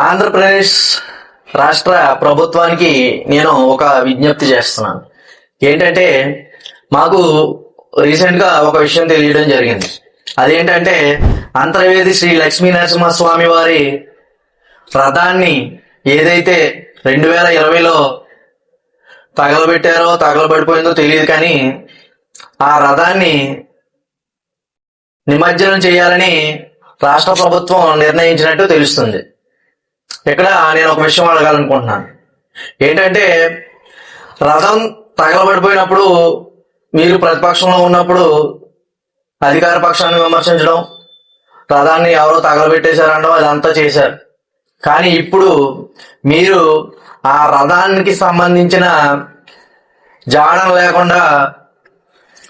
ఆంధ్రప్రదేశ్ రాష్ట్ర ప్రభుత్వానికి నేను ఒక విజ్ఞప్తి చేస్తున్నాను. ఏంటంటే మాకు రీసెంట్గా ఒక విషయం తెలియడం జరిగింది. అదేంటంటే అంతర్వేది శ్రీ లక్ష్మీ నరసింహస్వామి వారి రథాన్ని ఏదైతే 2020లో తగలబడిపోయిందో తెలియదు, కానీ ఆ రథాన్ని నిమజ్జనం చేయాలని రాష్ట్ర ప్రభుత్వం నిర్ణయించినట్టు తెలుస్తుంది. ఇక్కడ నేను ఒక విషయం అడగాలనుకుంటున్నాను. ఏంటంటే రథం తగలబడిపోయినప్పుడు మీరు ప్రతిపక్షంలో ఉన్నప్పుడు అధికార పక్షాన్ని విమర్శించడం, రథాన్ని ఎవరో తగలబెట్టేశారనడం అదంతా చేశారు. కానీ ఇప్పుడు మీరు ఆ రథానికి సంబంధించిన జాడం లేకుండా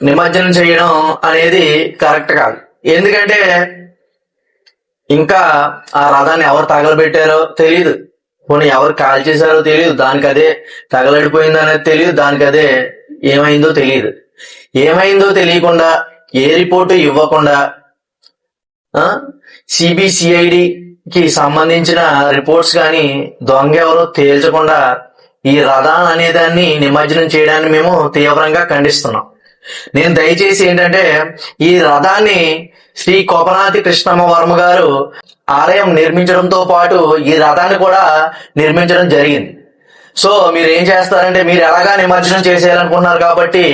నిమజ్జనం చేయడం అనేది కరెక్ట్ కాదు. ఎందుకంటే ఇంకా ఆ రథాన్ని ఎవరు తగలబెట్టారో తెలియదు, పోనీ ఎవరు కాల్ చేశారో తెలియదు, దానికి అదే తగలడిపోయింది అనేది తెలియదు, దానికి అదే ఏమైందో తెలియదు. ఏమైందో తెలియకుండా ఏ రిపోర్టు ఇవ్వకుండా సిబిసిఐడికి సంబంధించిన రిపోర్ట్స్ కానీ దొంగ ఎవరో తేల్చకుండా ఈ రథాన్ని అనేదాన్ని నిమజ్జనం చేయడాన్ని మేము తీవ్రంగా ఖండిస్తున్నాం. నేను దయచేసి ఏంటంటే ఈ రథాన్ని శ్రీ కోపనాతి కృష్ణమ్మ వర్మ గారు ఆలయం నిర్మించడంతో పాటు ఈ రథాన్ని కూడా నిర్మించడం జరిగింది. సో మీరు ఏం చేస్తారంటే, మీరు ఎలాగా నిమజ్జనం చేసేయాలనుకుంటున్నారు కాబట్టి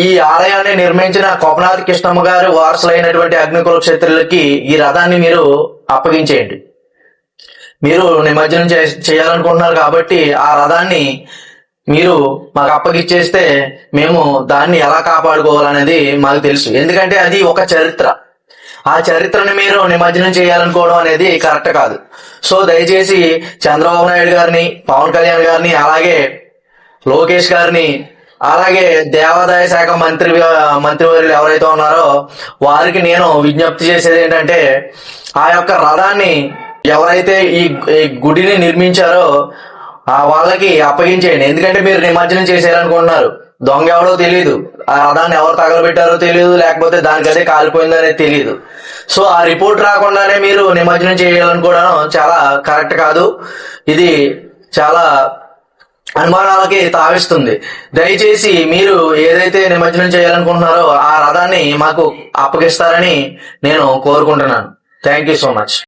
ఈ ఆలయాన్ని నిర్మించిన కోపనాథి కృష్ణమ్మ గారు వారసులైనటువంటి అగ్నికుల క్షత్రులకి ఈ రథాన్ని మీరు అప్పగించేయండి. మీరు నిమజ్జనం చేయాలనుకుంటున్నారు కాబట్టి ఆ రథాన్ని మీరు మాకు అప్పగిచ్చేస్తే మేము దాన్ని ఎలా కాపాడుకోవాలనేది మాకు తెలుసు. ఎందుకంటే అది ఒక చరిత్ర. ఆ చరిత్రని మీరు నిమజ్జనం చేయాలనుకోవడం అనేది కరెక్ట్ కాదు. సో దయచేసి చంద్రబాబు నాయుడు గారిని, పవన్ కళ్యాణ్ గారిని, అలాగే లోకేష్ గారిని, అలాగే దేవాదాయ శాఖ మంత్రివర్యులు ఎవరైతే ఉన్నారో వారికి నేను విజ్ఞప్తి చేసేది ఏంటంటే, ఆ యొక్క రథాన్ని ఎవరైతే ఈ గుడిని నిర్మించారో వాళ్ళకి అప్పగించేయండి. ఎందుకంటే మీరు నిమజ్జనం చేసేయాలనుకుంటున్నారు, దొంగ ఎవడో తెలియదు, ఆ రథాన్ని ఎవరు తగలబెట్టారో తెలియదు, లేకపోతే దానికి అదే కాలిపోయిందో అనేది తెలియదు. సో ఆ రిపోర్ట్ రాకుండానే మీరు నిమజ్జనం చేయాలనుకోవడం చాలా కరెక్ట్ కాదు. ఇది చాలా అనుమానాలకి తావిస్తుంది. దయచేసి మీరు ఏదైతే నిమజ్జనం చేయాలనుకుంటున్నారో ఆ రథాన్ని మాకు అప్పగిస్తారని నేను కోరుకుంటున్నాను. Thank you so much.